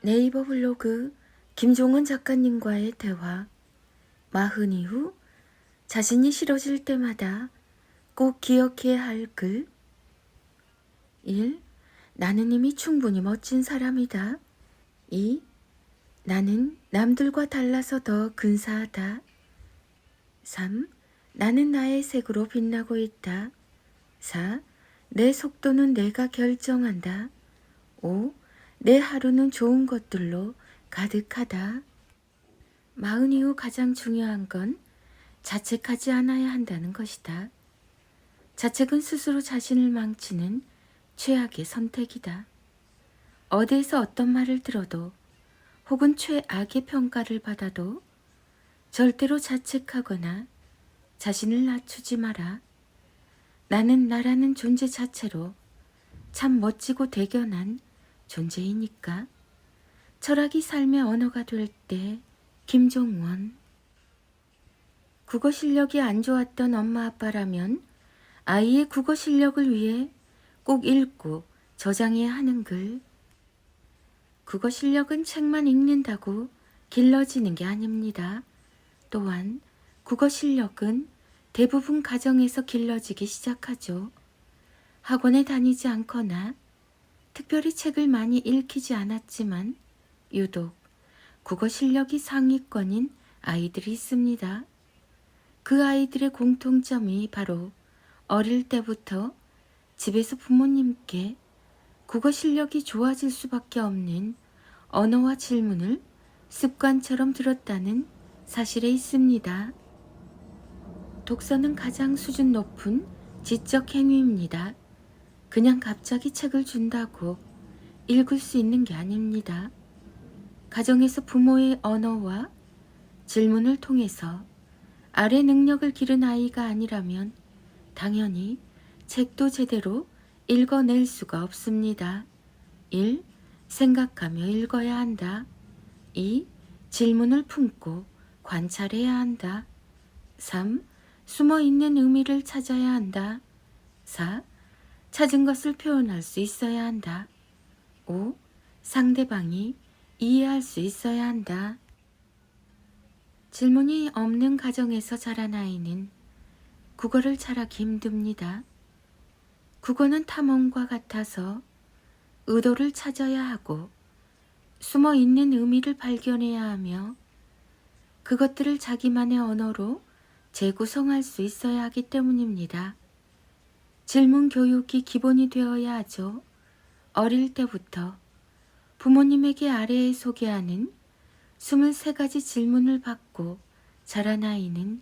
네이버 블로그 김종원 작가님과의 대화. 마흔 이후 자신이 싫어질 때마다 꼭 기억해야 할 글. 1. 나는 이미 충분히 멋진 사람이다. 2. 나는 남들과 달라서 더 근사하다. 3. 나는 나의 색으로 빛나고 있다. 4. 내 속도는 내가 결정한다. 5. 내 하루는 좋은 것들로 가득하다. 마흔 이후 가장 중요한 건 자책하지 않아야 한다는 것이다. 자책은 스스로 자신을 망치는 최악의 선택이다. 어디에서 어떤 말을 들어도 혹은 최악의 평가를 받아도 절대로 자책하거나 자신을 낮추지 마라. 나는 나라는 존재 자체로 참 멋지고 대견한 존재이니까. 철학이 삶의 언어가 될 때 김종원. 국어 실력이 안 좋았던 엄마 아빠라면 아이의 국어 실력을 위해 꼭 읽고 저장해야 하는 글. 국어 실력은 책만 읽는다고 길러지는 게 아닙니다. 또한 국어 실력은 대부분 가정에서 길러지기 시작하죠. 학원에 다니지 않거나 특별히 책을 많이 읽히지 않았지만 유독 국어 실력이 상위권인 아이들이 있습니다. 그 아이들의 공통점이 바로 어릴 때부터 집에서 부모님께 국어 실력이 좋아질 수밖에 없는 언어와 질문을 습관처럼 들었다는 사실에 있습니다. 독서는 가장 수준 높은 지적 행위입니다. 그냥 갑자기 책을 준다고 읽을 수 있는 게 아닙니다. 가정에서 부모의 언어와 질문을 통해서 아래 능력을 기른 아이가 아니라면 당연히 책도 제대로 읽어낼 수가 없습니다. 1. 생각하며 읽어야 한다. 2. 질문을 품고 관찰해야 한다. 3. 숨어있는 의미를 찾아야 한다. 4. 찾은 것을 표현할 수 있어야 한다. 5. 상대방이 이해할 수 있어야 한다. 질문이 없는 가정에서 자란 아이는 국어를 잘하기 힘듭니다. 국어는 탐험과 같아서 의도를 찾아야 하고 숨어있는 의미를 발견해야 하며 그것들을 자기만의 언어로 재구성할 수 있어야 하기 때문입니다. 질문 교육이 기본이 되어야 하죠. 어릴 때부터 부모님에게 아래에 소개하는 23가지 질문을 받고 자란 아이는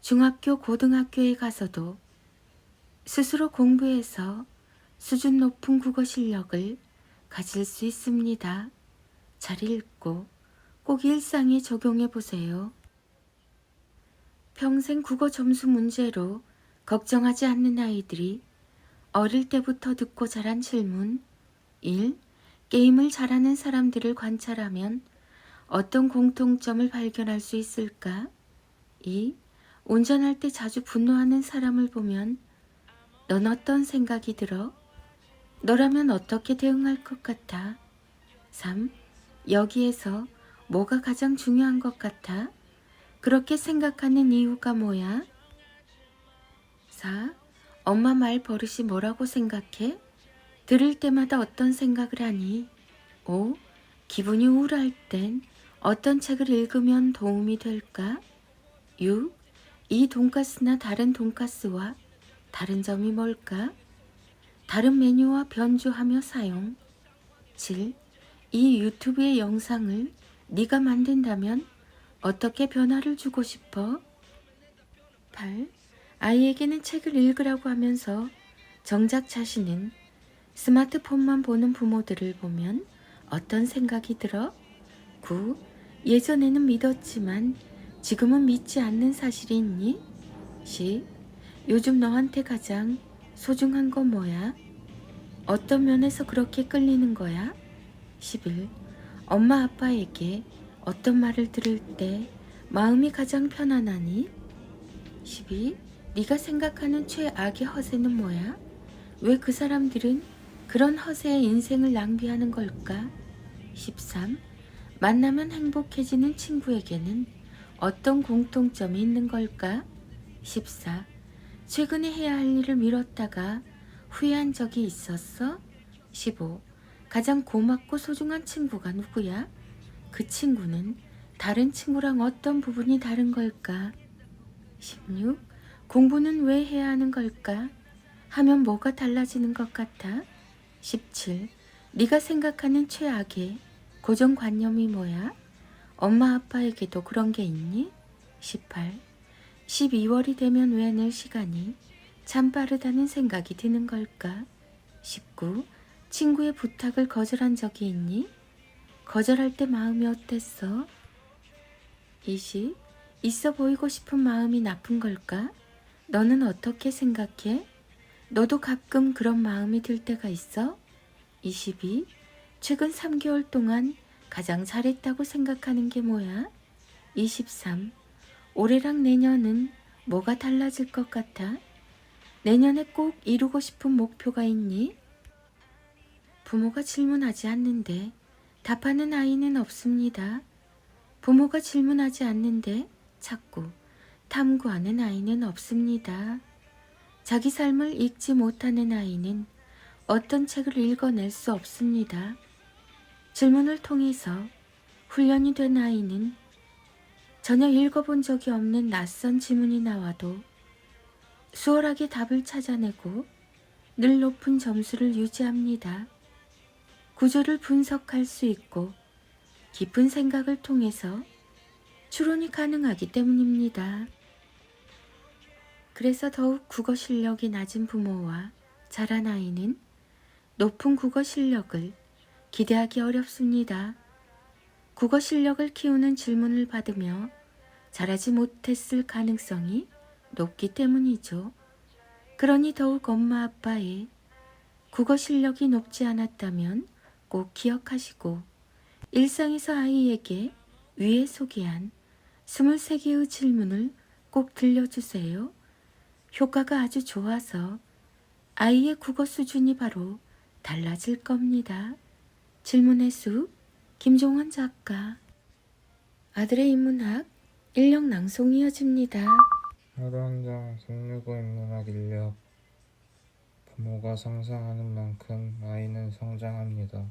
중학교, 고등학교에 가서도 스스로 공부해서 수준 높은 국어 실력을 가질 수 있습니다. 잘 읽고 꼭 일상에 적용해 보세요. 평생 국어 점수 문제로 걱정하지 않는 아이들이 어릴 때부터 듣고 자란 질문. 1. 게임을 잘하는 사람들을 관찰하면 어떤 공통점을 발견할 수 있을까? 2. 운전할 때 자주 분노하는 사람을 보면 넌 어떤 생각이 들어? 너라면 어떻게 대응할 것 같아? 3. 여기에서 뭐가 가장 중요한 것 같아? 그렇게 생각하는 이유가 뭐야? 4. 엄마 말 버릇이 뭐라고 생각해? 들을 때마다 어떤 생각을 하니? 5. 기분이 우울할 땐 어떤 책을 읽으면 도움이 될까? 6. 이 돈가스나 다른 돈가스와 다른 점이 뭘까? 다른 메뉴와 변주하며 사용. 7. 이 유튜브의 영상을 네가 만든다면 어떻게 변화를 주고 싶어? 8. 아이에게는 책을 읽으라고 하면서 정작 자신은 스마트폰만 보는 부모들을 보면 어떤 생각이 들어? 9. 예전에는 믿었지만 지금은 믿지 않는 사실이 있니? 10. 요즘 너한테 가장 소중한 건 뭐야? 어떤 면에서 그렇게 끌리는 거야? 11. 엄마 아빠에게 어떤 말을 들을 때 마음이 가장 편안하니? 12. 네가 생각하는 최악의 허세는 뭐야? 왜 그 사람들은 그런 허세의 인생을 낭비하는 걸까? 13. 만나면 행복해지는 친구에게는 어떤 공통점이 있는 걸까? 14. 최근에 해야 할 일을 미뤘다가 후회한 적이 있었어? 15. 가장 고맙고 소중한 친구가 누구야? 그 친구는 다른 친구랑 어떤 부분이 다른 걸까? 16. 공부는 왜 해야 하는 걸까? 하면 뭐가 달라지는 것 같아? 17. 네가 생각하는 최악의 고정관념이 뭐야? 엄마 아빠에게도 그런 게 있니? 18. 12월이 되면 왜 늘 시간이 참 빠르다는 생각이 드는 걸까? 19. 친구의 부탁을 거절한 적이 있니? 거절할 때 마음이 어땠어? 20. 있어 보이고 싶은 마음이 나쁜 걸까? 너는 어떻게 생각해? 너도 가끔 그런 마음이 들 때가 있어? 22. 최근 3개월 동안 가장 잘했다고 생각하는 게 뭐야? 23. 올해랑 내년은 뭐가 달라질 것 같아? 내년에 꼭 이루고 싶은 목표가 있니? 부모가 질문하지 않는데 답하는 아이는 없습니다. 부모가 질문하지 않는데 자꾸 탐구하는 아이는 없습니다. 자기 삶을 읽지 못하는 아이는 어떤 책을 읽어낼 수 없습니다. 질문을 통해서 훈련이 된 아이는 전혀 읽어본 적이 없는 낯선 지문이 나와도 수월하게 답을 찾아내고 늘 높은 점수를 유지합니다. 구조를 분석할 수 있고 깊은 생각을 통해서 추론이 가능하기 때문입니다. 그래서 더욱 국어 실력이 낮은 부모와 자란 아이는 높은 국어 실력을 기대하기 어렵습니다. 국어 실력을 키우는 질문을 받으며 잘하지 못했을 가능성이 높기 때문이죠. 그러니 더욱 엄마 아빠의 국어 실력이 높지 않았다면 꼭 기억하시고 일상에서 아이에게 위에 소개한 23개의 질문을 꼭 들려주세요. 효과가 아주 좋아서 아이의 국어 수준이 바로 달라질 겁니다. 질문의 숲 김종원 작가. 아들의 인문학 인력 낭송 이어집니다. 하루 한 장 365 인문학 인력. 부모가 상상하는 만큼 아이는 성장합니다.